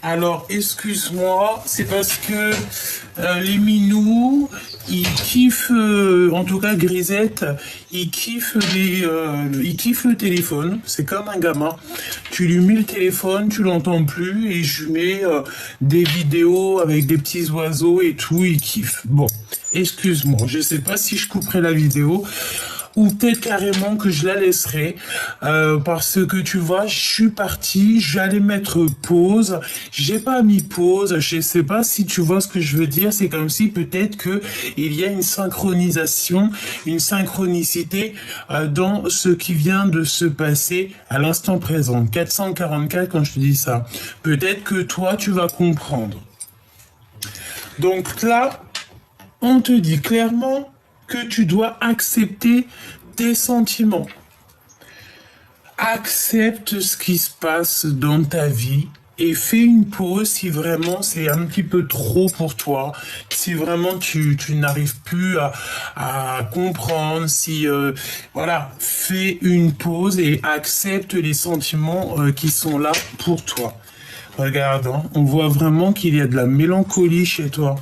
Alors, excuse-moi, c'est parce que les minous, ils kiffent, en tout cas Grisette, ils kiffent ils kiffent le téléphone. C'est comme un gamin. Tu lui mets le téléphone, tu l'entends plus, et je lui mets des vidéos avec des petits oiseaux et tout, il kiffe. Bon, excuse-moi, je sais pas si je couperai la vidéo ou peut-être carrément que je la laisserai parce que tu vois, je suis parti, j'allais mettre pause, j'ai pas mis pause, je sais pas si tu vois ce que je veux dire, c'est comme si peut-être que il y a une synchronisation, une synchronicité dans ce qui vient de se passer à l'instant présent. 444 quand je te dis ça. Peut-être que toi tu vas comprendre. Donc là, on te dit clairement que tu dois accepter tes sentiments. Accepte ce qui se passe dans ta vie et fais une pause si vraiment c'est un petit peu trop pour toi, si vraiment tu n'arrives plus à comprendre, si voilà, fais une pause et accepte les sentiments qui sont là pour toi. Regarde, hein, on voit vraiment qu'il y a de la mélancolie chez toi.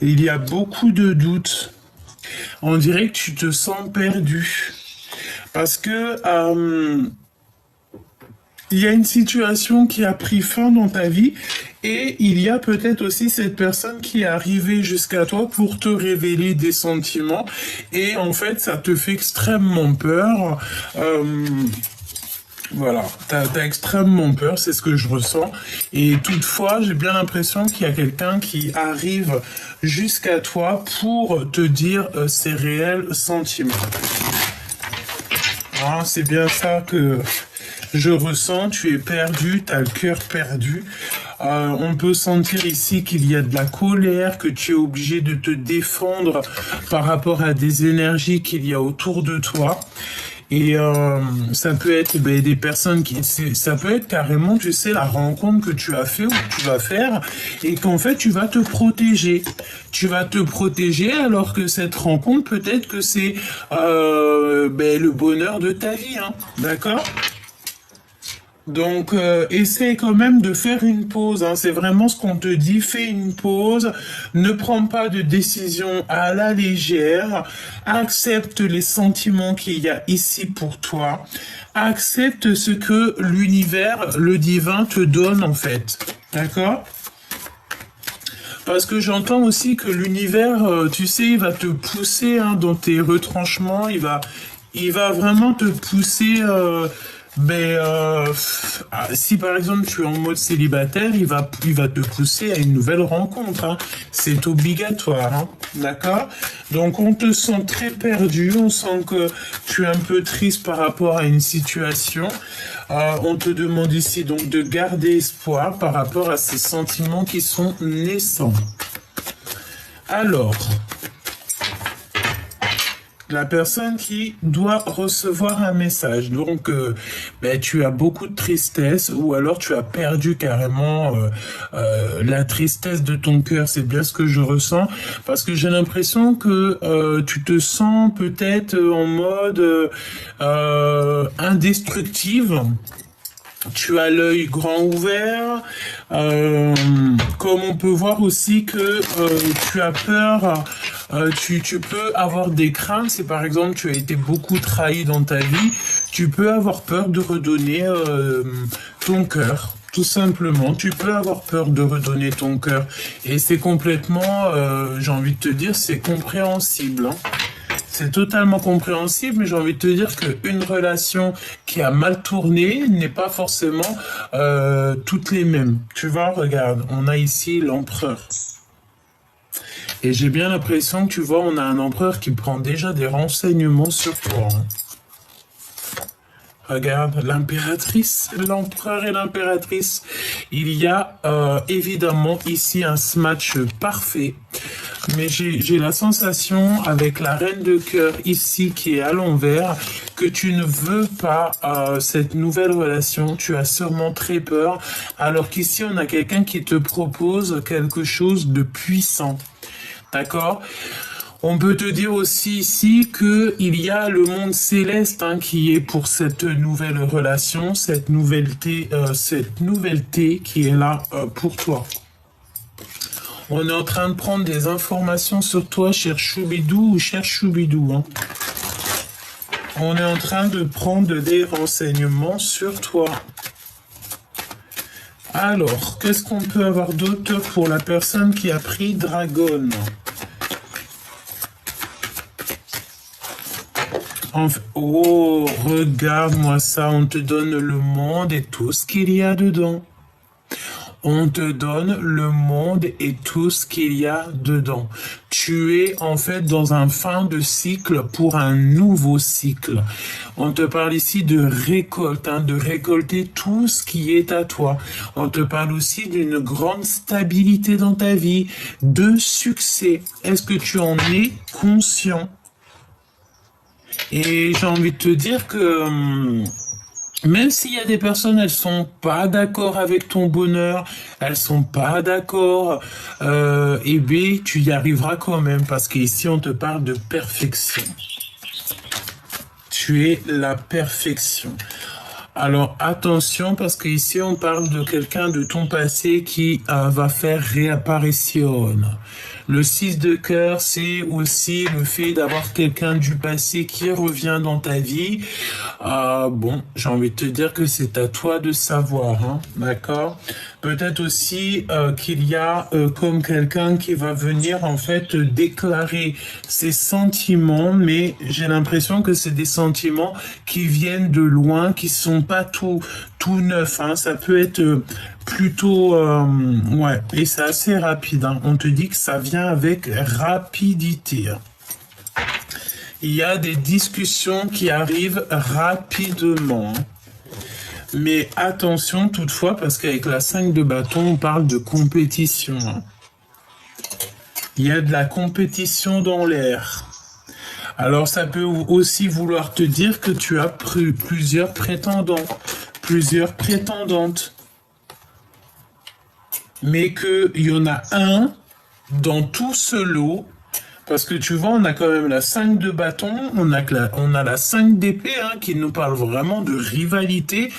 Il y a beaucoup de doutes. On dirait que tu te sens perdu. Parce que il y a une situation qui a pris fin dans ta vie et il y a peut-être aussi cette personne qui est arrivée jusqu'à toi pour te révéler des sentiments et en fait ça te fait extrêmement peur. Voilà, t'as extrêmement peur, c'est ce que je ressens. Et toutefois, j'ai bien l'impression qu'il y a quelqu'un qui arrive jusqu'à toi pour te dire ses réels sentiments. Ah, c'est bien ça que je ressens, tu es perdu, t'as le cœur perdu. On peut sentir ici qu'il y a de la colère, que tu es obligé de te défendre par rapport à des énergies qu'il y a autour de toi. Et ça peut être des personnes ça peut être carrément, tu sais, la rencontre que tu as fait ou que tu vas faire et qu'en fait tu vas te protéger. Tu vas te protéger alors que cette rencontre peut-être que c'est le bonheur de ta vie, hein, d'accord ? Donc, essaie quand même de faire une pause, hein. C'est vraiment ce qu'on te dit. Fais une pause. Ne prends pas de décision à la légère. Accepte les sentiments qu'il y a ici pour toi. Accepte ce que l'univers, le divin te donne en fait. D'accord ? Parce que j'entends aussi que l'univers, tu sais, il va te pousser dans tes retranchements. Il va vraiment te pousser... si par exemple tu es en mode célibataire, il va te pousser à une nouvelle rencontre, hein. C'est obligatoire, hein. D'accord ? Donc on te sent très perdu, on sent que tu es un peu triste par rapport à une situation. On te demande ici donc de garder espoir par rapport à ces sentiments qui sont naissants. Alors... la personne qui doit recevoir un message. Donc, tu as beaucoup de tristesse ou alors tu as perdu carrément la tristesse de ton cœur. C'est bien ce que je ressens parce que j'ai l'impression que tu te sens peut-être en mode indestructible. Tu as l'œil grand ouvert, comme on peut voir aussi que tu as peur, tu peux avoir des craintes, si par exemple tu as été beaucoup trahi dans ta vie, tu peux avoir peur de redonner ton cœur. Tout simplement, tu peux avoir peur de redonner ton cœur. Et c'est complètement, j'ai envie de te dire, c'est compréhensible, hein. C'est totalement compréhensible, mais j'ai envie de te dire qu'une relation qui a mal tourné n'est pas forcément toutes les mêmes. Tu vois, regarde, on a ici l'empereur. Et j'ai bien l'impression que, tu vois, on a un empereur qui prend déjà des renseignements sur toi, hein. Regarde, l'impératrice, l'empereur et l'impératrice. Il y a évidemment ici un match parfait. Mais j'ai la sensation, avec la reine de cœur ici qui est à l'envers, que tu ne veux pas cette nouvelle relation. Tu as sûrement très peur, alors qu'ici on a quelqu'un qui te propose quelque chose de puissant. D'accord? On peut te dire aussi ici qu'il y a le monde céleste qui est pour cette nouvelle relation, cette nouvelleté qui est là pour toi. On est en train de prendre des informations sur toi, cher Choubidou ou cher Choubidou. On est en train de prendre des renseignements sur toi. Alors, qu'est-ce qu'on peut avoir d'autre pour la personne qui a pris Dragon? Oh, regarde-moi ça, on te donne le monde et tout ce qu'il y a dedans. On te donne le monde et tout ce qu'il y a dedans. Tu es en fait dans un fin de cycle pour un nouveau cycle. On te parle ici de récolte, de récolter tout ce qui est à toi. On te parle aussi d'une grande stabilité dans ta vie, de succès. Est-ce que tu en es conscient? Et j'ai envie de te dire que même s'il y a des personnes, elles sont pas d'accord avec ton bonheur, elles sont pas d'accord, eh bien, tu y arriveras quand même, parce qu'ici, on te parle de perfection. Tu es la perfection. Alors, attention, parce qu'ici, on parle de quelqu'un de ton passé qui va faire réapparition. Le 6 de cœur, c'est aussi le fait d'avoir quelqu'un du passé qui revient dans ta vie. Bon, j'ai envie de te dire que c'est à toi de savoir, d'accord? Peut-être aussi qu'il y a comme quelqu'un qui va venir en fait déclarer ses sentiments, mais j'ai l'impression que c'est des sentiments qui viennent de loin, qui sont pas tout neufs. Ça peut être plutôt ouais, et c'est assez rapide. On te dit que ça vient avec rapidité. Il y a des discussions qui arrivent rapidement. Mais attention toutefois, parce qu'avec la 5 de bâton, on parle de compétition. Il y a de la compétition dans l'air. Alors ça peut aussi vouloir te dire que tu as plusieurs prétendants, plusieurs prétendantes. Mais qu'il y en a un dans tout ce lot. Parce que tu vois, on a quand même la 5 de bâton, on a la 5 d'épée qui nous parle vraiment de rivalité,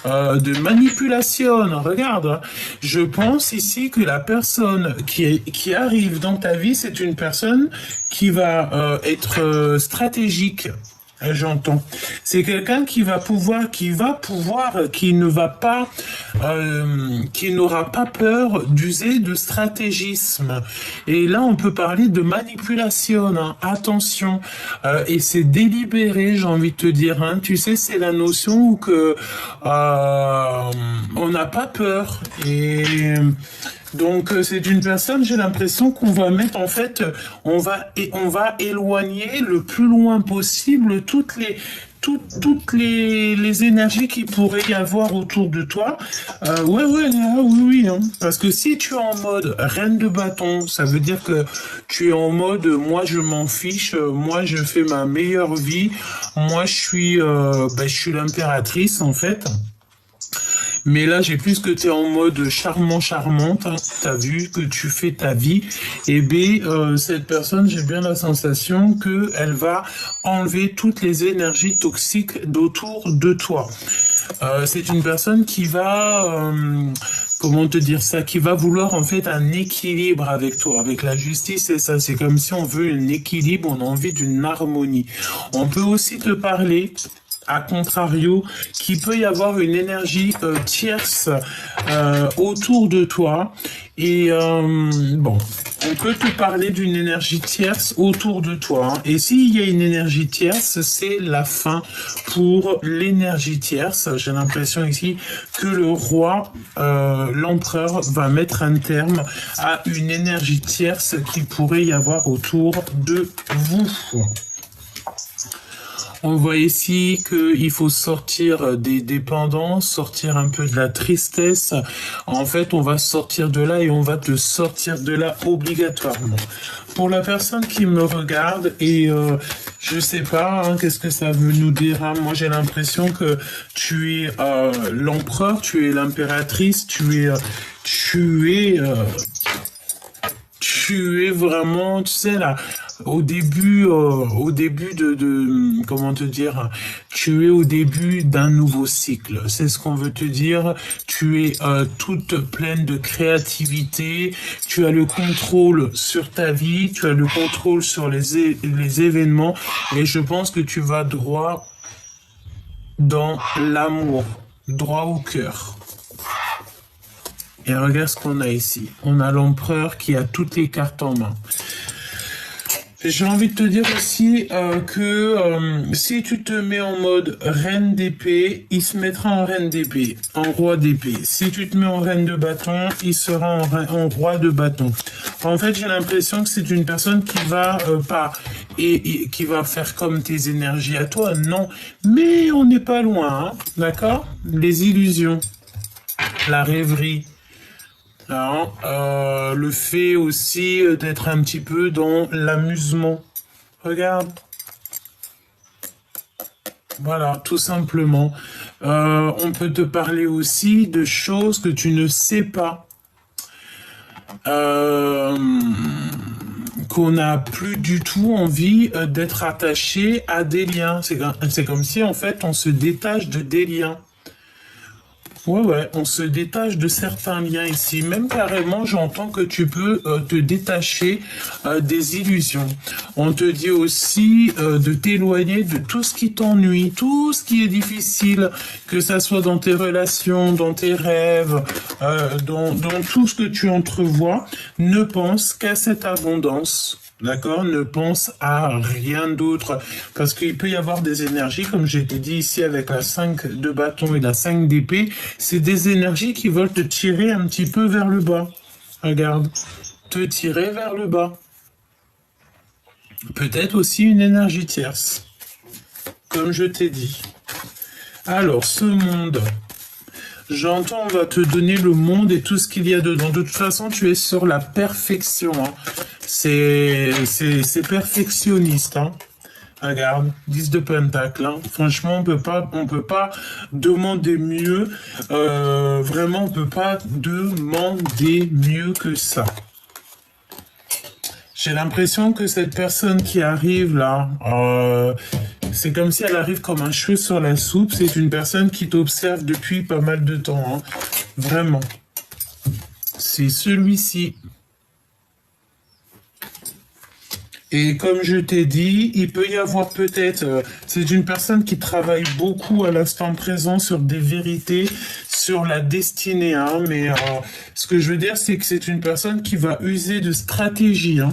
de manipulation. Regarde, je pense ici que la personne qui arrive dans ta vie, c'est une personne qui va être stratégique. J'entends. C'est quelqu'un qui n'aura pas peur d'user de stratégisme. Et là, on peut parler de manipulation. Attention. Et c'est délibéré, j'ai envie de te dire. Tu sais, c'est la notion où que on n'a pas peur. Et donc c'est une personne, j'ai l'impression qu'on va mettre en fait, on va éloigner le plus loin possible toutes les énergies qui pourraient y avoir autour de toi. Oui, parce que si tu es en mode reine de bâton, ça veut dire que tu es en mode moi je m'en fiche, moi je fais ma meilleure vie, moi je suis l'impératrice en fait. Mais là, j'ai plus que tu es en mode charmante, t'as vu que tu fais ta vie, et cette personne, j'ai bien la sensation qu'elle va enlever toutes les énergies toxiques d'autour de toi. C'est une personne qui va, comment te dire ça, qui va vouloir en fait un équilibre avec toi, avec la justice, c'est ça, c'est comme si on veut un équilibre, on a envie d'une harmonie. On peut aussi te parler à contrario, qu'il peut y avoir une énergie tierce autour de toi. Et bon, on peut te parler d'une énergie tierce autour de toi. Et s'il y a une énergie tierce, c'est la fin pour l'énergie tierce. J'ai l'impression ici que le roi, l'empereur, va mettre un terme à une énergie tierce qui pourrait y avoir autour de vous. On voit ici qu'il faut sortir des dépendances, sortir un peu de la tristesse. En fait, on va sortir de là et on va te sortir de là obligatoirement. pour la personne qui me regarde et je sais pas hein, qu'est-ce que ça veut nous dire. Hein. Moi, j'ai l'impression que tu es l'empereur, tu es l'impératrice, tu es vraiment, tu sais là, au début de comment te dire, tu es au début d'un nouveau cycle. C'est ce qu'on veut te dire. Tu es toute pleine de créativité. Tu as le contrôle sur ta vie. Tu as le contrôle sur les événements. Et je pense que tu vas droit dans l'amour, droit au cœur. Et regarde ce qu'on a ici. On a l'empereur qui a toutes les cartes en main. J'ai envie de te dire aussi que si tu te mets en mode reine d'épée, il se mettra en reine d'épée, en roi d'épée. Si tu te mets en reine de bâton, il sera en roi de bâton. En fait, j'ai l'impression que c'est une personne qui va qui va faire comme tes énergies à toi. Non, mais on n'est pas loin, hein, d'accord? Les illusions, la rêverie. Non, le fait aussi d'être un petit peu dans l'amusement. Regarde. Voilà, tout simplement. On peut te parler aussi de choses que tu ne sais pas. Qu'on n'a plus du tout envie d'être attaché à des liens. C'est comme si, en fait, on se détache de des liens. Ouais, on se détache de certains liens ici. Même carrément, j'entends que tu peux te détacher des illusions. On te dit aussi de t'éloigner de tout ce qui t'ennuie, tout ce qui est difficile, que ça soit dans tes relations, dans tes rêves, dans tout ce que tu entrevois. Ne pense qu'à cette abondance. D'accord? Ne pense à rien d'autre. Parce qu'il peut y avoir des énergies, comme j'ai dit ici avec la 5 de bâton et la 5 d'épée, c'est des énergies qui veulent te tirer un petit peu vers le bas. Regarde. Te tirer vers le bas. Peut-être aussi une énergie tierce. Comme je t'ai dit. Alors, ce monde... J'entends, on va te donner le monde et tout ce qu'il y a dedans. De toute façon, tu es sur la perfection. Hein. C'est perfectionniste. Hein. Regarde, 10 de pentacle. Hein. Franchement, on peut pas demander mieux. Vraiment, on peut pas demander mieux que ça. J'ai l'impression que cette personne qui arrive là, c'est comme si elle arrive comme un cheveu sur la soupe. C'est une personne qui t'observe depuis pas mal de temps. Hein. Vraiment. C'est celui-ci. Et comme je t'ai dit, il peut y avoir peut-être... c'est une personne qui travaille beaucoup à l'instant présent sur des vérités, sur la destinée. Hein, mais ce que je veux dire, c'est que c'est une personne qui va user de stratégie. Hein.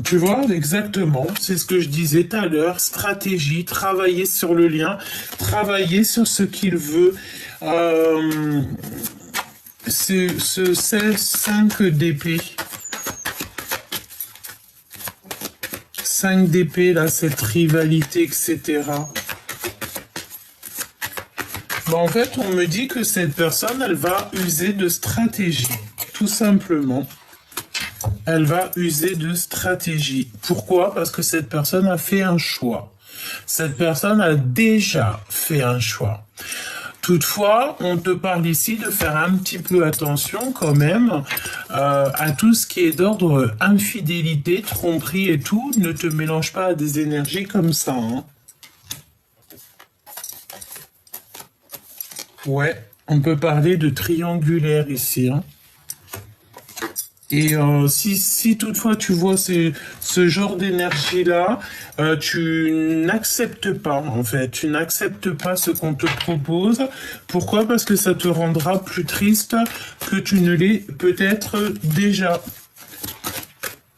Tu vois, exactement, c'est ce que je disais tout à l'heure, stratégie, travailler sur le lien, travailler sur ce qu'il veut. Ce 5 d'épée. 5 d'épée, là, cette rivalité, etc. Bon, en fait, on me dit que cette personne, elle va user de stratégie, tout simplement. Elle va user de stratégie. Pourquoi? Parce que cette personne a fait un choix. Cette personne a déjà fait un choix. Toutefois, on te parle ici de faire un petit peu attention quand même à tout ce qui est d'ordre infidélité, tromperie et tout. Ne te mélange pas à des énergies comme ça. Hein. Ouais, on peut parler de triangulaire ici. Hein. Et si toutefois tu vois ce genre d'énergie-là, tu n'acceptes pas, en fait. Tu n'acceptes pas ce qu'on te propose. Pourquoi? Parce que ça te rendra plus triste que tu ne l'es peut-être déjà.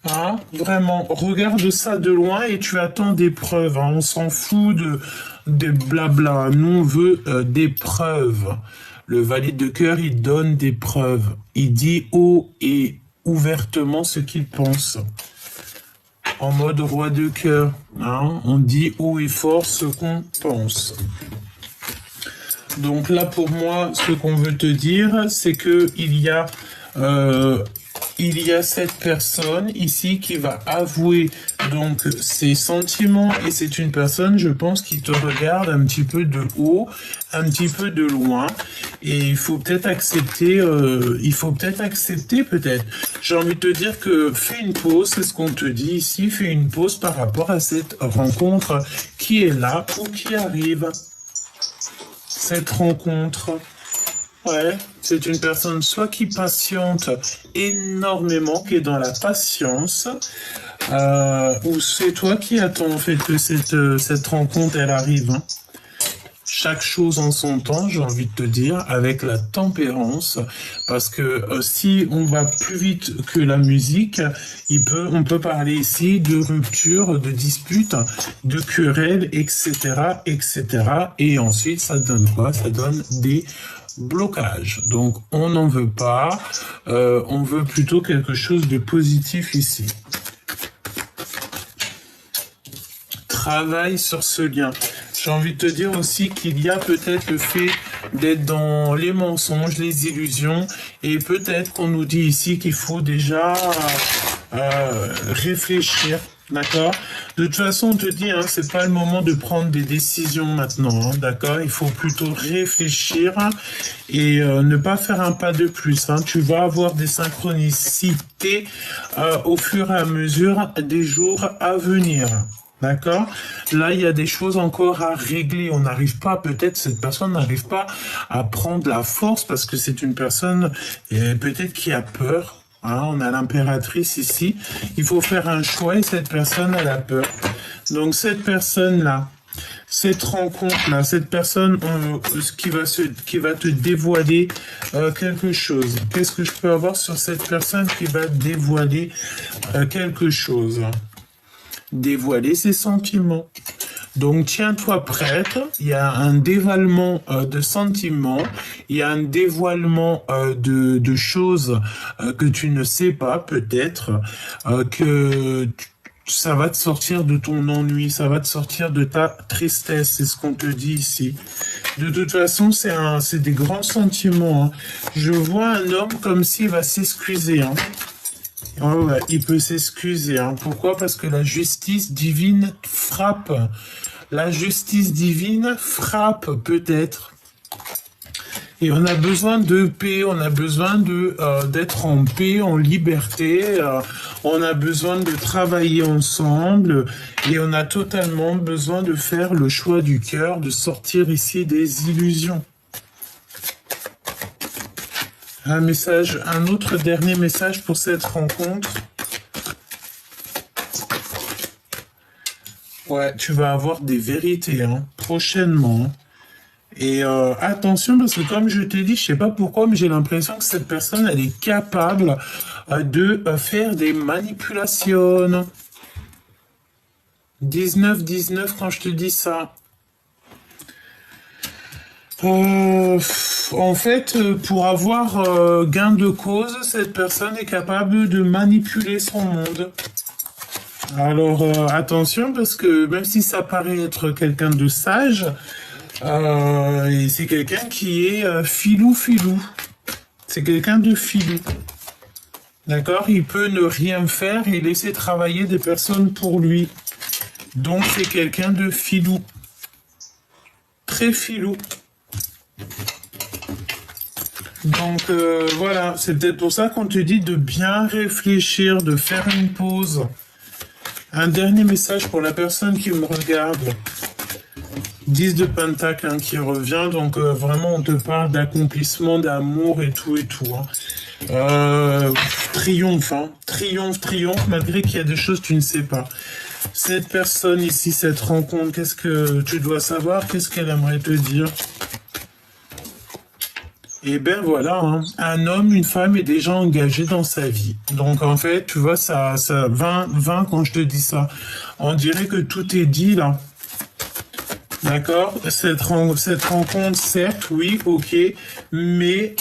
Hein? Vraiment, regarde ça de loin et tu attends des preuves. Hein? On s'en fout de blabla. Nous, on veut des preuves. Le valide de cœur, il donne des preuves. Il dit haut et ouvertement ce qu'il pense. En mode roi de cœur. Hein? On dit haut et fort ce qu'on pense. Donc là, pour moi, ce qu'on veut te dire, c'est que il y a il y a cette personne ici qui va avouer donc ses sentiments et c'est une personne, je pense, qui te regarde un petit peu de haut, un petit peu de loin et il faut peut-être accepter, peut-être. J'ai envie de te dire que fais une pause, c'est ce qu'on te dit ici, fais une pause par rapport à cette rencontre qui est là ou qui arrive. Cette rencontre. Ouais, c'est une personne soit qui patiente énormément, qui est dans la patience, ou c'est toi qui attends en fait que cette rencontre elle arrive. Hein. Chaque chose en son temps, j'ai envie de te dire, avec la tempérance, parce que si on va plus vite que la musique, on peut parler ici de rupture, de dispute, de querelle, etc., etc. Et ensuite, ça donne quoi? Ça donne des blocage. Donc, on n'en veut pas. On veut plutôt quelque chose de positif ici. Travaille sur ce lien. J'ai envie de te dire aussi qu'il y a peut-être le fait d'être dans les mensonges, les illusions, et peut-être qu'on nous dit ici qu'il faut déjà réfléchir. D'accord. De toute façon, on te dit, hein, c'est pas le moment de prendre des décisions maintenant, hein, d'accord. Il faut plutôt réfléchir et ne pas faire un pas de plus. Hein. Tu vas avoir des synchronicités au fur et à mesure des jours à venir. D'accord. Là, il y a des choses encore à régler. On n'arrive pas, peut-être cette personne n'arrive pas à prendre la force parce que c'est une personne peut-être qui a peur. Hein, on a l'impératrice ici. Il faut faire un choix et cette personne, elle a peur. Donc cette personne-là, cette rencontre-là, cette personne qui va te dévoiler quelque chose. Qu'est-ce que je peux avoir sur cette personne qui va dévoiler quelque chose? Dévoiler ses sentiments. Donc, tiens-toi prête, il y a un dévoilement de sentiments, il y a un dévoilement de choses que tu ne sais pas, peut-être, ça va te sortir de ton ennui, ça va te sortir de ta tristesse, c'est ce qu'on te dit ici. De toute façon, c'est des grands sentiments. Hein. Je vois un homme comme s'il va s'excuser. Hein. Oh ouais, il peut s'excuser. Hein. Pourquoi? Parce que la justice divine frappe. La justice divine frappe peut-être. Et on a besoin de paix, on a besoin d'être en paix, en liberté. On a besoin de travailler ensemble. Et on a totalement besoin de faire le choix du cœur, de sortir ici des illusions. Un autre dernier message pour cette rencontre. Ouais, tu vas avoir des vérités, hein, prochainement. Et attention, parce que comme je t'ai dit, je sais pas pourquoi, mais j'ai l'impression que cette personne, elle est capable de faire des manipulations. 19-19 quand je te dis ça. En fait, pour avoir gain de cause, cette personne est capable de manipuler son monde. Alors, attention, parce que même si ça paraît être quelqu'un de sage, c'est quelqu'un qui est filou-filou. C'est quelqu'un de filou. D'accord? Il peut ne rien faire et laisser travailler des personnes pour lui. Donc, c'est quelqu'un de filou. Très filou. Donc voilà, c'est peut-être pour ça qu'on te dit de bien réfléchir, de faire une pause. Un dernier message pour la personne qui me regarde. 10 de Pentacle hein, qui revient, donc vraiment on te parle d'accomplissement, d'amour et tout Hein. Triomphe, hein. Triomphe, malgré qu'il y a des choses que tu ne sais pas. Cette personne ici, cette rencontre, qu'est-ce que tu dois savoir? Qu'est-ce qu'elle aimerait te dire? Et ben voilà, hein. Un homme, une femme est déjà engagé dans sa vie. Donc en fait, tu vois, ça 20 quand je te dis ça. On dirait que tout est dit là. D'accord? Cette rencontre, certes, oui, ok, mais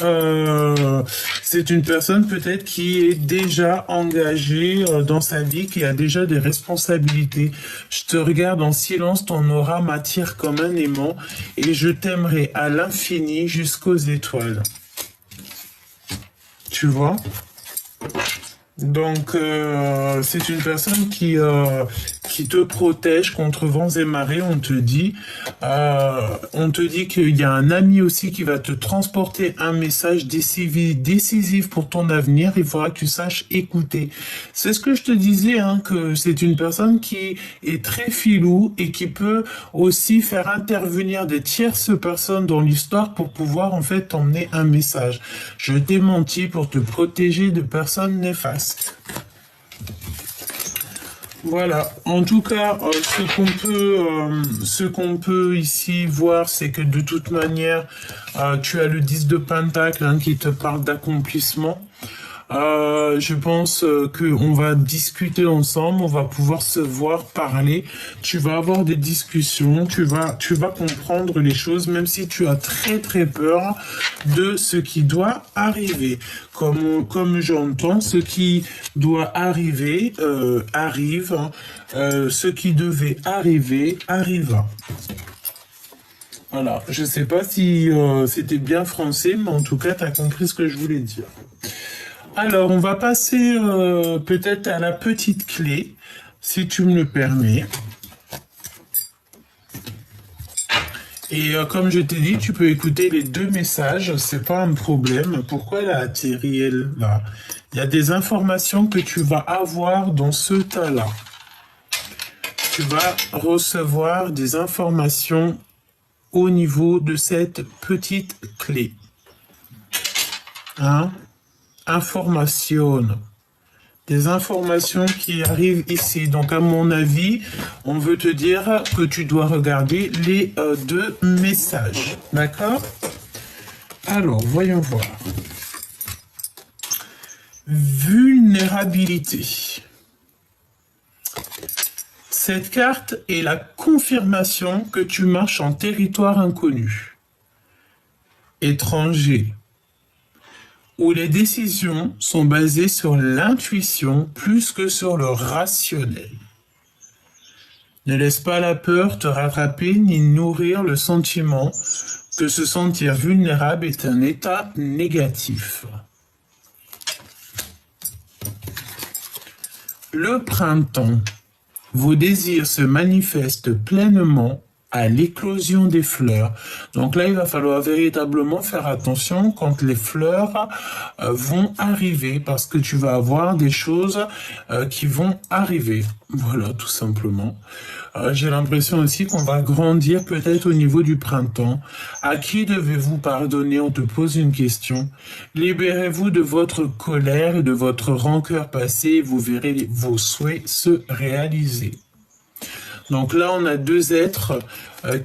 c'est une personne peut-être qui est déjà engagée dans sa vie, qui a déjà des responsabilités. Je te regarde en silence, ton aura m'attire comme un aimant et je t'aimerai à l'infini jusqu'aux étoiles. Tu vois? Donc, c'est une personne qui te protège contre vents et marées. On te dit qu'il y a un ami aussi qui va te transporter un message décisif pour ton avenir. Il faudra que tu saches écouter. C'est ce que je te disais, hein, que c'est une personne qui est très filou et qui peut aussi faire intervenir des tierces personnes dans l'histoire pour pouvoir en fait t'emmener un message. Je t'ai menti pour te protéger de personnes néfastes. Voilà. En tout cas, ce qu'on peut ici voir, c'est que de toute manière, tu as le 10 de Pentacle, hein, qui te parle d'accomplissement. Je pense que on va discuter ensemble, on va pouvoir se voir, parler. Tu vas avoir des discussions, tu vas comprendre les choses, même si tu as très très peur de ce qui doit arriver. Comme j'entends, ce qui doit arriver arrive. Ce qui devait arriver arriva. Voilà. Je sais pas si c'était bien français, mais en tout cas, tu as compris ce que je voulais dire. Alors, on va passer peut-être à la petite clé, si tu me le permets. Et comme je t'ai dit, tu peux écouter les deux messages, c'est pas un problème. Pourquoi elle a atterri, elle, là? Il y a des informations que tu vas avoir dans ce tas-là. Tu vas recevoir des informations au niveau de cette petite clé. Hein? Information. Des informations qui arrivent ici. Donc, à mon avis, on veut te dire que tu dois regarder les deux messages. D'accord? Alors, voyons voir. Vulnérabilité. Cette carte est la confirmation que tu marches en territoire inconnu, étranger, où les décisions sont basées sur l'intuition plus que sur le rationnel. Ne laisse pas la peur te rattraper ni nourrir le sentiment que se sentir vulnérable est un état négatif. Le printemps, vos désirs se manifestent pleinement à l'éclosion des fleurs. Donc là, il va falloir véritablement faire attention quand les fleurs vont arriver, parce que tu vas avoir des choses qui vont arriver. Voilà, tout simplement. J'ai l'impression aussi qu'on va grandir peut-être au niveau du printemps. À qui devez-vous pardonner? On te pose une question. Libérez-vous de votre colère et de votre rancœur passée et vous verrez vos souhaits se réaliser. Donc là, on a deux êtres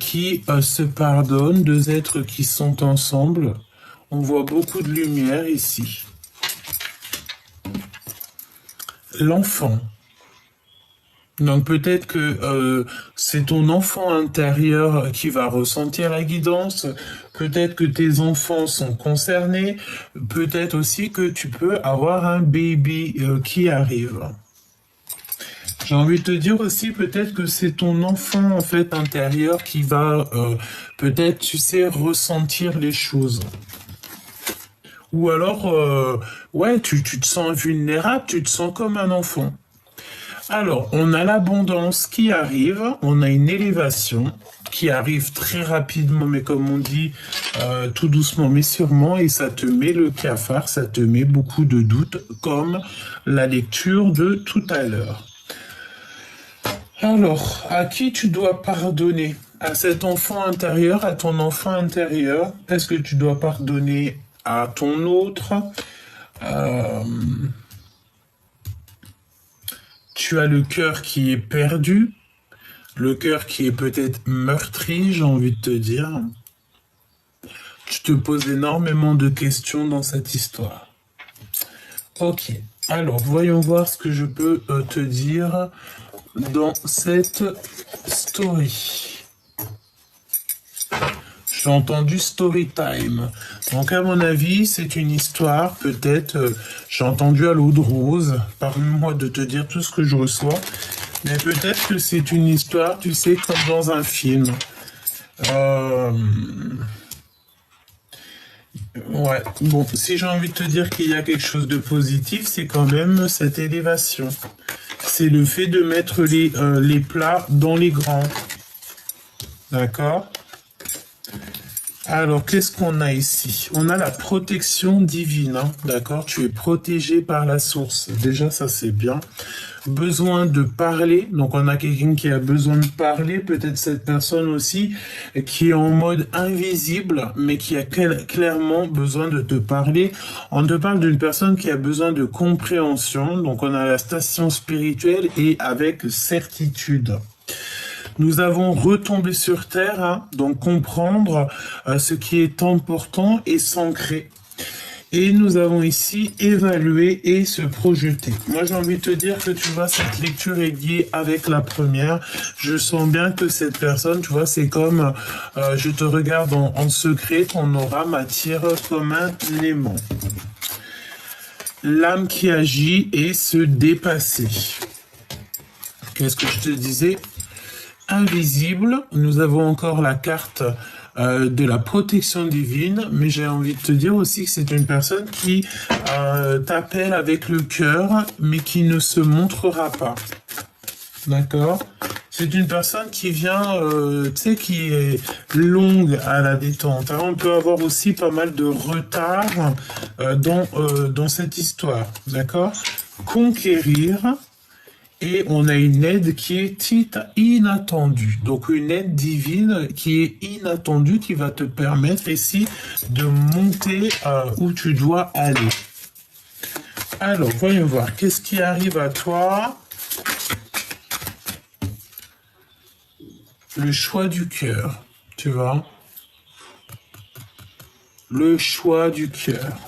qui se pardonnent, deux êtres qui sont ensemble. On voit beaucoup de lumière ici. L'enfant. Donc peut-être que c'est ton enfant intérieur qui va ressentir la guidance. Peut-être que tes enfants sont concernés. Peut-être aussi que tu peux avoir un baby qui arrive. J'ai envie de te dire aussi peut-être que c'est ton enfant en fait intérieur qui va peut-être, tu sais, ressentir les choses. Ou alors, ouais, tu te sens vulnérable, tu te sens comme un enfant. Alors, on a l'abondance qui arrive, on a une élévation qui arrive très rapidement, mais comme on dit, tout doucement mais sûrement, et ça te met le cafard, ça te met beaucoup de doutes, comme la lecture de tout à l'heure. Alors, à qui tu dois pardonner? À cet enfant intérieur, à ton enfant intérieur? Est-ce que tu dois pardonner à ton autre? Tu as le cœur qui est perdu, le cœur qui est peut-être meurtri, j'ai envie de te dire. Tu te poses énormément de questions dans cette histoire. Ok, alors voyons voir ce que je peux te dire dans cette story. J'ai entendu story time. Donc à mon avis, c'est une histoire, peut-être, j'ai entendu à l'eau de rose, pardonne-moi de te dire tout ce que je reçois, mais peut-être que c'est une histoire, tu sais, comme dans un film. Ouais, bon, si j'ai envie de te dire qu'il y a quelque chose de positif, c'est quand même cette élévation. C'est le fait de mettre les plats dans les grands. D'accord? Alors, qu'est-ce qu'on a ici? On a la protection divine, hein, d'accord? Tu es protégé par la source. Déjà, ça, c'est bien. Besoin de parler. Donc, on a quelqu'un qui a besoin de parler. Peut-être cette personne aussi qui est en mode invisible, mais qui a clairement besoin de te parler. On te parle d'une personne qui a besoin de compréhension. Donc, on a la station spirituelle et avec certitude. Nous avons retombé sur Terre, hein, donc comprendre ce qui est important et s'ancrer. Et nous avons ici évalué et se projeter. Moi, j'ai envie de te dire que, tu vois, cette lecture est liée avec la première. Je sens bien que cette personne, tu vois, c'est comme, je te regarde en secret, ton aura m'attire comme un aimant. L'âme qui agit et se dépasser. Qu'est-ce que je te disais? Invisible, nous avons encore la carte de la protection divine, mais j'ai envie de te dire aussi que c'est une personne qui t'appelle avec le cœur, mais qui ne se montrera pas. D'accord? C'est une personne qui vient, tu sais, qui est longue à la détente. Alors, on peut avoir aussi pas mal de retard dans cette histoire. D'accord? Conquérir. Et on a une aide qui est inattendue. Donc une aide divine qui est inattendue, qui va te permettre ici de monter où tu dois aller. Alors, voyons voir. Qu'est-ce qui arrive à toi? Le choix du cœur, tu vois? Le choix du cœur.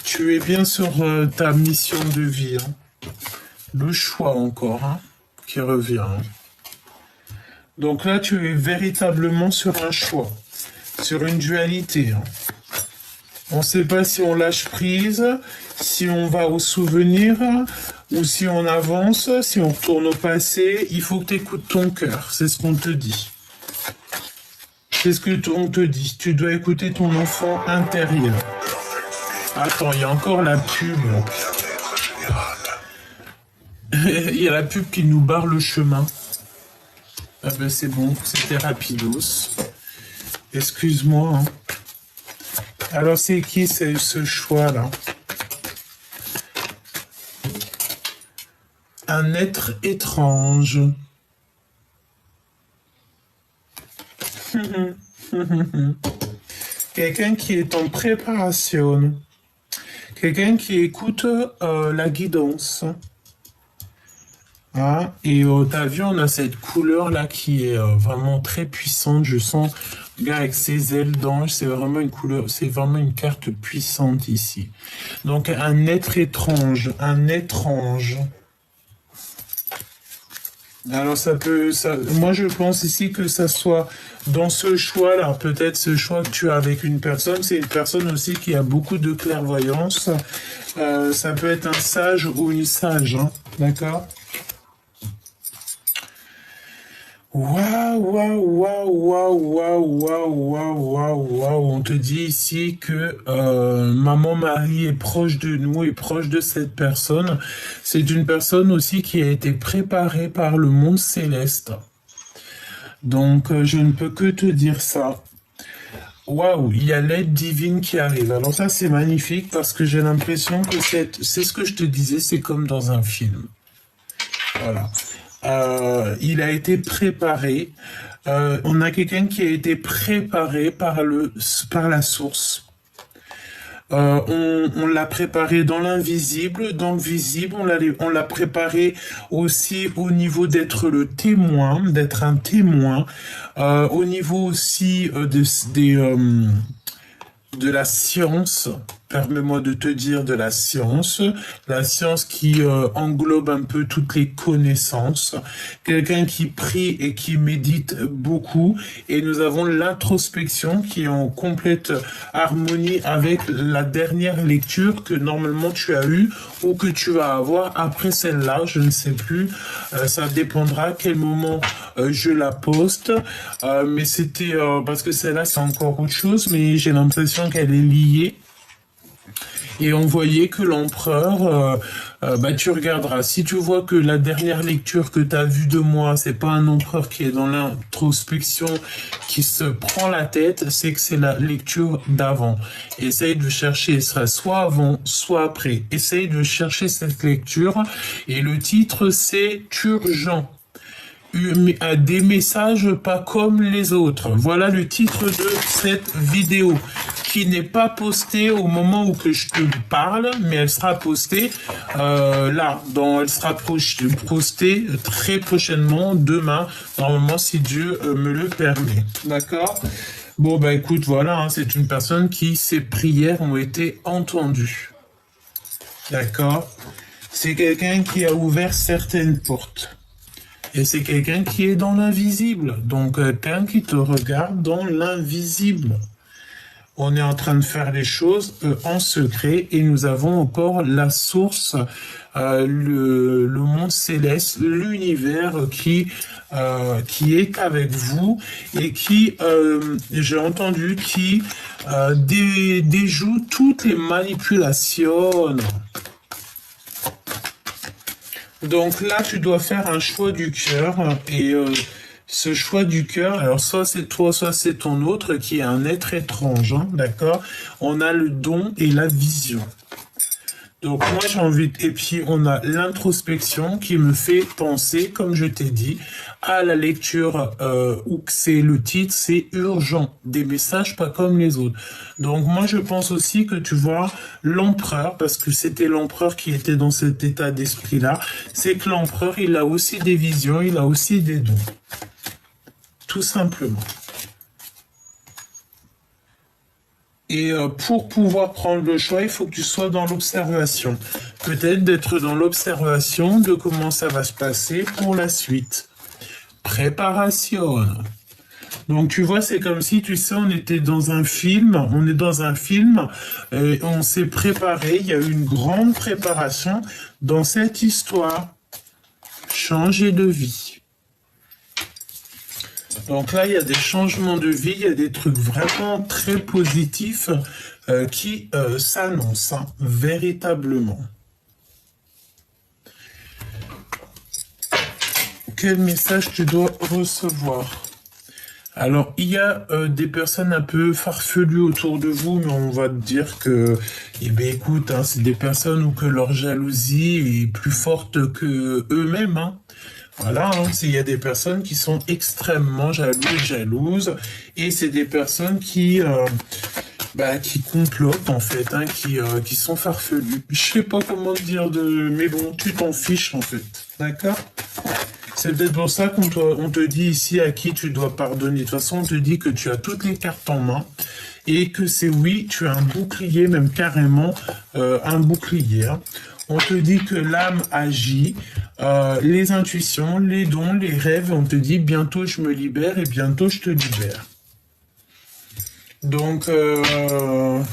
Tu es bien sur ta mission de vie. Hein. Le choix encore, hein, qui revient. Hein. Donc là, tu es véritablement sur un choix, sur une dualité. Hein. On ne sait pas si on lâche prise, si on va au souvenir, ou si on avance, si on retourne au passé. Il faut que tu écoutes ton cœur, c'est ce qu'on te dit. C'est ce qu'on te dit. Tu dois écouter ton enfant intérieur. Attends, il y a encore la pub. Il y a la pub qui nous barre le chemin. Ah ben c'est bon, c'était rapidos. Excuse-moi. Hein. Alors c'est qui ce choix-là? Un être étrange. Quelqu'un qui est en préparation. Quelqu'un qui écoute la guidance. Ah, et t'as vu, on a cette couleur-là qui est vraiment très puissante. Je sens, regarde, avec ses ailes d'ange, c'est vraiment une couleur, c'est vraiment une carte puissante ici. Donc, un être étrange, un étrange. Alors, moi, je pense ici que ça soit dans ce choix-là, peut-être ce choix que tu as avec une personne, c'est une personne aussi qui a beaucoup de clairvoyance. Ça peut être un sage ou une sage, hein, d'accord? Waouh, waouh, waouh, waouh, waouh, waouh, waouh, waouh, waouh. On te dit ici que Maman Marie est proche de nous, est proche de cette personne. C'est une personne aussi qui a été préparée par le monde céleste. Donc, je ne peux que te dire ça. Waouh, il y a l'aide divine qui arrive. Alors ça, c'est magnifique parce que j'ai l'impression que c'est ce que je te disais, c'est comme dans un film. Voilà. Il a été préparé. On a quelqu'un qui a été préparé par la source. On l'a préparé dans l'invisible, dans le visible. On l'a préparé aussi au niveau d'être le témoin, d'être un témoin. Au niveau aussi de la science. permets-moi de te dire de la science qui englobe un peu toutes les connaissances, quelqu'un qui prie et qui médite beaucoup, et nous avons l'introspection qui est en complète harmonie avec la dernière lecture que normalement tu as eue ou que tu vas avoir après celle-là, je ne sais plus, ça dépendra à quel moment je la poste, mais c'était parce que celle-là c'est encore autre chose, mais j'ai l'impression qu'elle est liée. Et on voyait que l'empereur, bah tu regarderas, si tu vois que la dernière lecture que tu as vue de moi, c'est pas un empereur qui est dans l'introspection, qui se prend la tête, c'est que c'est la lecture d'avant. Essaye de chercher, ce sera soit avant, soit après. Essaye de chercher cette lecture, et le titre c'est Urgent. Des messages pas comme les autres. Voilà le titre de cette vidéo qui n'est pas postée au moment où que je te parle, mais elle sera postée elle sera postée très prochainement, demain, normalement si Dieu me le permet. D'accord? Bon bah écoute, voilà, hein, c'est une personne qui ses prières ont été entendues. D'accord? C'est quelqu'un qui a ouvert certaines portes. Et c'est quelqu'un qui est dans l'invisible. Donc, quelqu'un qui te regarde dans l'invisible. On est en train de faire les choses en secret et nous avons encore la source, le monde céleste, l'univers qui est avec vous et qui, j'ai entendu, qui déjoue toutes les manipulations. Donc là, tu dois faire un choix du cœur et ce choix du cœur, alors soit c'est toi, soit c'est ton autre qui est un être étrange, hein, d'accord? On a le don et la vision. Donc moi j'ai envie, et puis on a l'introspection qui me fait penser, comme je t'ai dit, à la lecture où c'est le titre, c'est urgent, des messages pas comme les autres. Donc moi je pense aussi que tu vois l'empereur, parce que c'était l'empereur qui était dans cet état d'esprit-là, c'est que l'empereur il a aussi des visions, il a aussi des dons, tout simplement. Et pour pouvoir prendre le choix, il faut que tu sois dans l'observation. Peut-être d'être dans l'observation de comment ça va se passer pour la suite. Préparation. Donc tu vois, c'est comme si, tu sais, on était dans un film, on est dans un film, et on s'est préparé, il y a eu une grande préparation dans cette histoire. Changer de vie. Donc là, il y a des changements de vie, il y a des trucs vraiment très positifs qui s'annoncent, hein, véritablement. Quel message tu dois recevoir? Alors, il y a des personnes un peu farfelues autour de vous, mais on va te dire que, eh bien, écoute, hein, c'est des personnes où que leur jalousie est plus forte que eux-mêmes, hein. Voilà, hein, il y a des personnes qui sont extrêmement jalouses, et c'est des personnes qui complotent en fait, hein, qui sont farfelues. Je sais pas comment te dire mais bon, tu t'en fiches en fait, d'accord? C'est peut-être pour ça qu'on te dit ici à qui tu dois pardonner. De toute façon, on te dit que tu as toutes les cartes en main et que c'est oui, tu as un bouclier, même carrément un bouclier, hein. On te dit que l'âme agit, les intuitions, les dons, les rêves, on te dit bientôt je me libère et bientôt je te libère. Donc, je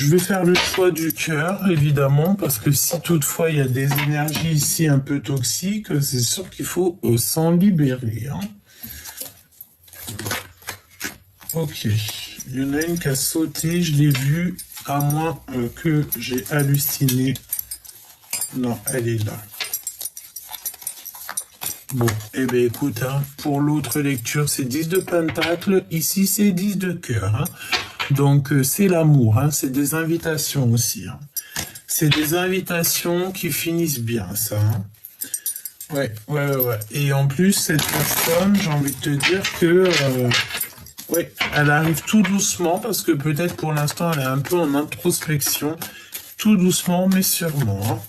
vais faire le choix du cœur, évidemment, parce que si toutefois il y a des énergies ici un peu toxiques, c'est sûr qu'il faut s'en libérer, hein. Ok, il y en a une qui a sauté, je l'ai vue, à moins que j'ai halluciné. Non, elle est là. Bon, eh bien écoute, hein, pour l'autre lecture, c'est 10 de pentacle, ici c'est 10 de cœur, hein. Donc c'est l'amour, hein, c'est des invitations aussi, hein. C'est des invitations qui finissent bien, ça, hein. Ouais. Et en plus, cette personne, j'ai envie de te dire que... ouais, elle arrive tout doucement, parce que peut-être pour l'instant, elle est un peu en introspection. Tout doucement, mais sûrement, hein.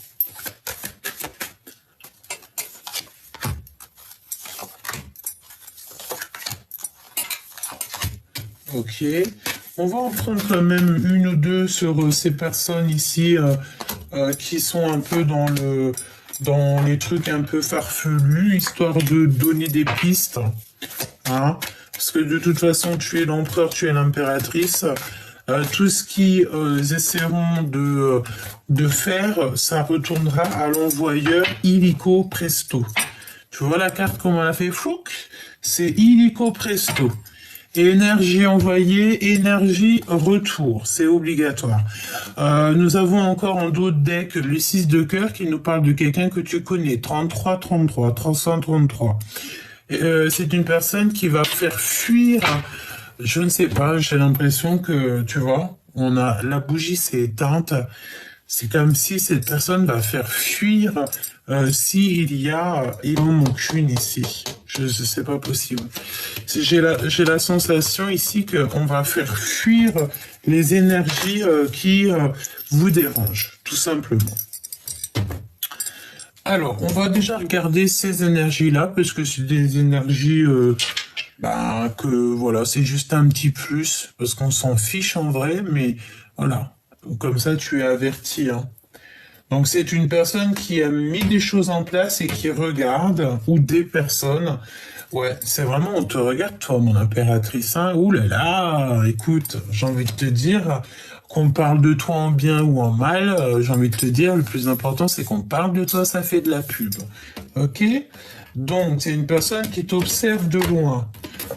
Ok. On va en prendre quand même une ou deux sur ces personnes ici qui sont un peu dans les trucs un peu farfelus, histoire de donner des pistes. Hein, parce que de toute façon, tu es l'empereur, tu es l'impératrice. Tout ce qu'ils essaieront de faire, ça retournera à l'envoyeur illico presto. Tu vois la carte comment elle a fait flouc? C'est illico presto. Énergie envoyée, énergie retour, c'est obligatoire. Nous avons encore en d'autres decks le 6 de cœur qui nous parle de quelqu'un que tu connais, 33-33, 333. C'est une personne qui va faire fuir, je ne sais pas, j'ai l'impression que, tu vois, la bougie s'est éteinte, c'est comme si cette personne va faire fuir s'il y a, il en manque une ici. C'est pas possible. J'ai la sensation ici qu'on va faire fuir les énergies qui vous dérangent, tout simplement. Alors, on va déjà regarder ces énergies-là, parce que c'est des énergies que voilà, c'est juste un petit plus, parce qu'on s'en fiche en vrai, mais voilà. Comme ça, tu es averti. Hein. Donc, c'est une personne qui a mis des choses en place et qui regarde, ou des personnes. Ouais, c'est vraiment, on te regarde, toi, mon impératrice. Hein. Ouh là là, écoute, j'ai envie de te dire, qu'on parle de toi en bien ou en mal, j'ai envie de te dire, le plus important, c'est qu'on parle de toi, ça fait de la pub. Ok? Donc, c'est une personne qui t'observe de loin.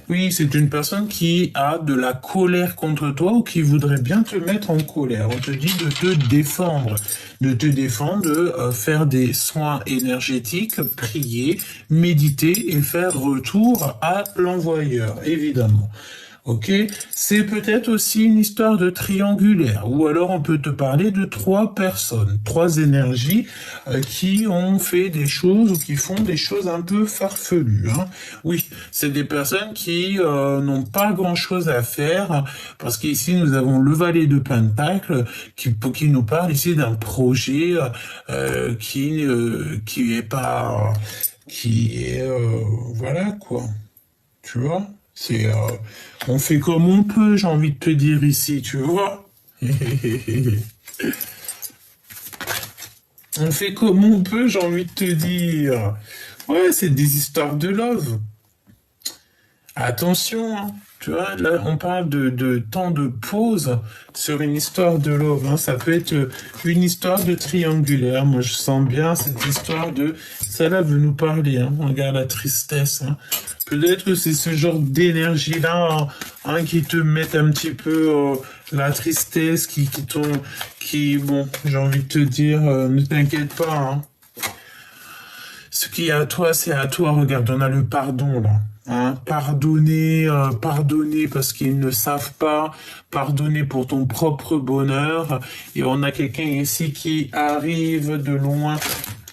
Oui, c'est une personne qui a de la colère contre toi ou qui voudrait bien te mettre en colère. On te dit de te défendre, de faire des soins énergétiques, prier, méditer et faire retour à l'envoyeur, évidemment. Ok, c'est peut-être aussi une histoire de triangulaire, ou alors on peut te parler de trois personnes, trois énergies qui ont fait des choses ou qui font des choses un peu farfelues. Hein. Oui, c'est des personnes qui n'ont pas grand-chose à faire, parce qu'ici nous avons le valet de Pentacle qui nous parle ici d'un projet qui est pas, qui est voilà quoi, tu vois. C'est, on fait comme on peut, j'ai envie de te dire ici, tu vois. On fait comme on peut, j'ai envie de te dire. Ouais, c'est des histoires de love. Attention, hein. Tu vois, là, on parle de temps de pause sur une histoire de love. Hein. Ça peut être une histoire de triangulaire. Moi, je sens bien cette histoire de... Ça-là veut nous parler. Hein. Regarde la tristesse. Hein. Peut-être que c'est ce genre d'énergie-là hein, qui te met un petit peu la tristesse, bon, j'ai envie de te dire, ne t'inquiète pas. Hein. Ce qui est à toi, c'est à toi. Regarde, on a le pardon, là. Hein, pardonner parce qu'ils ne savent pas, pardonner pour ton propre bonheur. Et on a quelqu'un ici qui arrive de loin.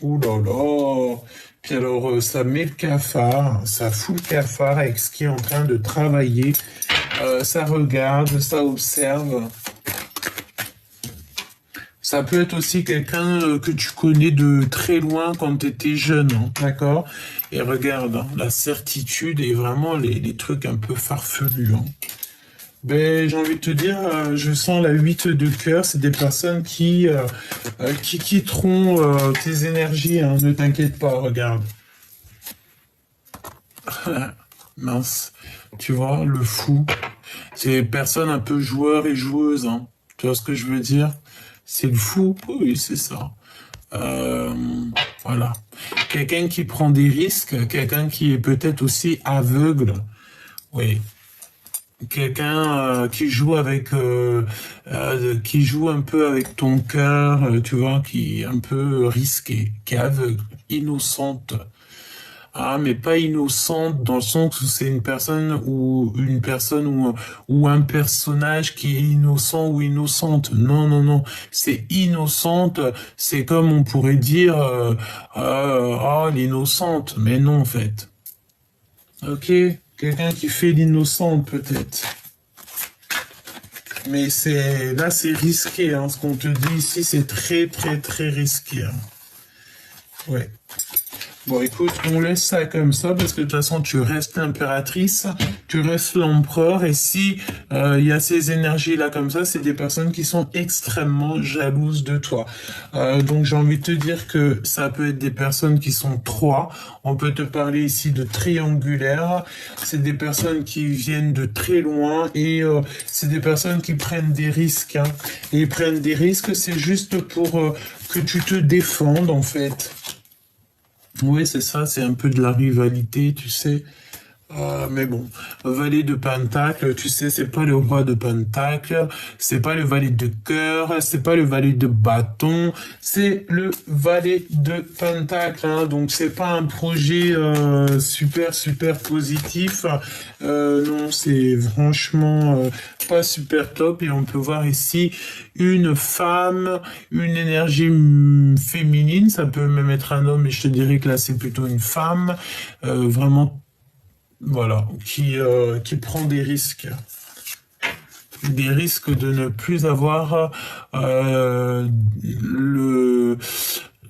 Ouh là là. Puis alors, ça met le cafard, ça fout le cafard avec ce qui est en train de travailler. Ça regarde, ça observe. Ça peut être aussi quelqu'un que tu connais de très loin quand tu étais jeune, hein, d'accord? Et regarde, hein, la certitude et vraiment les trucs un peu farfelus. Hein. Ben, j'ai envie de te dire, je sens la 8 de cœur, c'est des personnes qui quitteront tes énergies, hein, ne t'inquiète pas, regarde. Mince, tu vois, le fou. C'est des personnes un peu joueurs et joueuses, hein. Tu vois ce que je veux dire? C'est le fou, oui, c'est ça. Voilà. Quelqu'un qui prend des risques, quelqu'un qui est peut-être aussi aveugle. Oui. Quelqu'un qui joue qui joue un peu avec ton cœur, tu vois, qui est un peu risqué, qui est aveugle, innocente. Ah, mais pas innocente dans le sens où c'est une personne ou un personnage qui est innocent ou innocente. Non, non, non. C'est innocente. C'est comme on pourrait dire, l'innocente. Mais non, en fait. Ok? Quelqu'un qui fait l'innocente, peut-être. Mais là, c'est risqué, hein. Ce qu'on te dit ici, c'est très, très, très risqué. Hein. Ouais. Bon, écoute, on laisse ça comme ça, parce que de toute façon, tu restes impératrice. tu restes l'empereur. Et si il y a ces énergies-là comme ça, c'est des personnes qui sont extrêmement jalouses de toi. Donc j'ai envie de te dire que ça peut être des personnes qui sont trois. On peut te parler ici de triangulaire. C'est des personnes qui viennent de très loin et c'est des personnes qui prennent des risques. Hein. Et ils prennent des risques, c'est juste pour que tu te défendes en fait. Oui, c'est ça, c'est un peu de la rivalité, tu sais. Mais bon, valet de pentacle, tu sais, c'est pas le roi de pentacle, c'est pas le valet de cœur, c'est pas le valet de bâton, c'est le valet de pentacle. Hein, donc c'est pas un projet super positif. Non, c'est franchement pas super top. Et on peut voir ici une femme, une énergie féminine. Ça peut même être un homme, mais je te dirais que là c'est plutôt une femme, vraiment. Voilà, qui prend des risques de ne plus avoir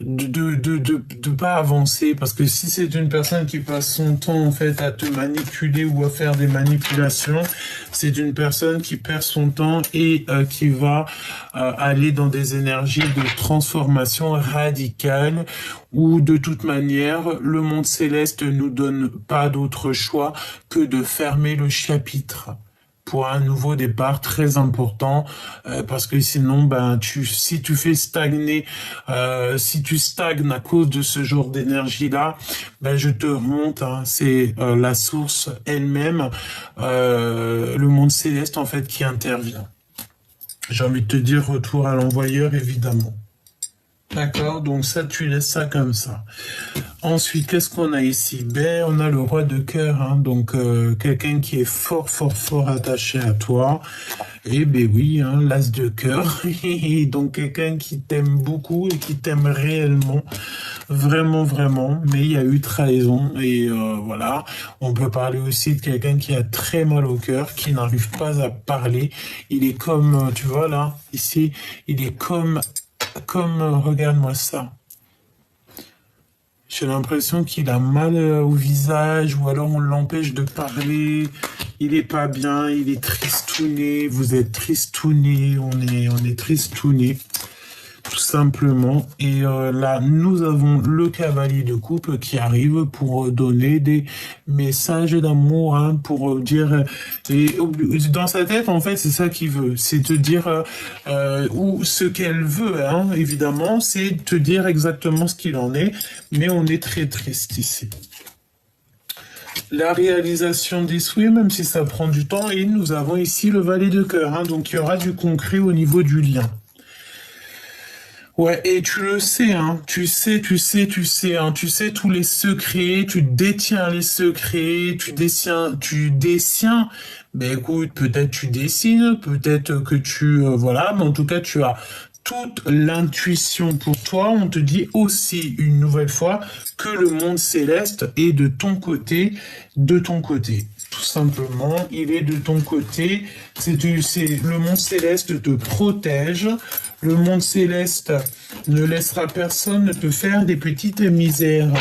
de pas avancer, parce que si c'est une personne qui passe son temps en fait à te manipuler ou à faire des manipulations, c'est une personne qui perd son temps et qui va aller dans des énergies de transformation radicale, où de toute manière le monde céleste nous donne pas d'autre choix que de fermer le chapitre pour un nouveau départ très important, parce que sinon, ben, si tu fais stagner, si tu stagnes à cause de ce genre d'énergie-là, ben, je te remonte, hein, c'est la source elle-même, le monde céleste, en fait, qui intervient. J'ai envie de te dire retour à l'envoyeur, évidemment. D'accord, donc ça, tu laisses ça comme ça. Ensuite, qu'est-ce qu'on a ici? Ben, on a le roi de cœur, hein, donc quelqu'un qui est fort attaché à toi. Et ben oui, hein, l'as de cœur. Donc quelqu'un qui t'aime beaucoup et qui t'aime réellement, vraiment. Mais il y a eu trahison et voilà. On peut parler aussi de quelqu'un qui a très mal au cœur, qui n'arrive pas à parler. Il est comme, tu vois là, ici, il est comme regarde-moi ça. J'ai l'impression qu'il a mal au visage, ou alors on l'empêche de parler. Il est pas bien, il est tristouné. Vous êtes tristouné, on est tristouné, tout simplement. Et là, nous avons le cavalier de coupe qui arrive pour donner des messages d'amour, hein, pour dire. Et dans sa tête, en fait, c'est ça qu'il veut, c'est te dire ou ce qu'elle veut, hein, évidemment, c'est te dire exactement ce qu'il en est. Mais on est très triste ici. La réalisation des souhaits, même si ça prend du temps, et nous avons ici le valet de cœur, hein, donc il y aura du concret au niveau du lien. Ouais, et tu le sais, hein, tu sais, hein, tu sais tous les secrets, tu détiens les secrets, tu dessines, ben écoute, peut-être tu dessines, peut-être que voilà, mais en tout cas, tu as toute l'intuition pour toi. On te dit aussi une nouvelle fois que le monde céleste est de ton côté, tout simplement, il est de ton côté. Le monde céleste te protège. Le monde céleste ne laissera personne te faire des petites misères.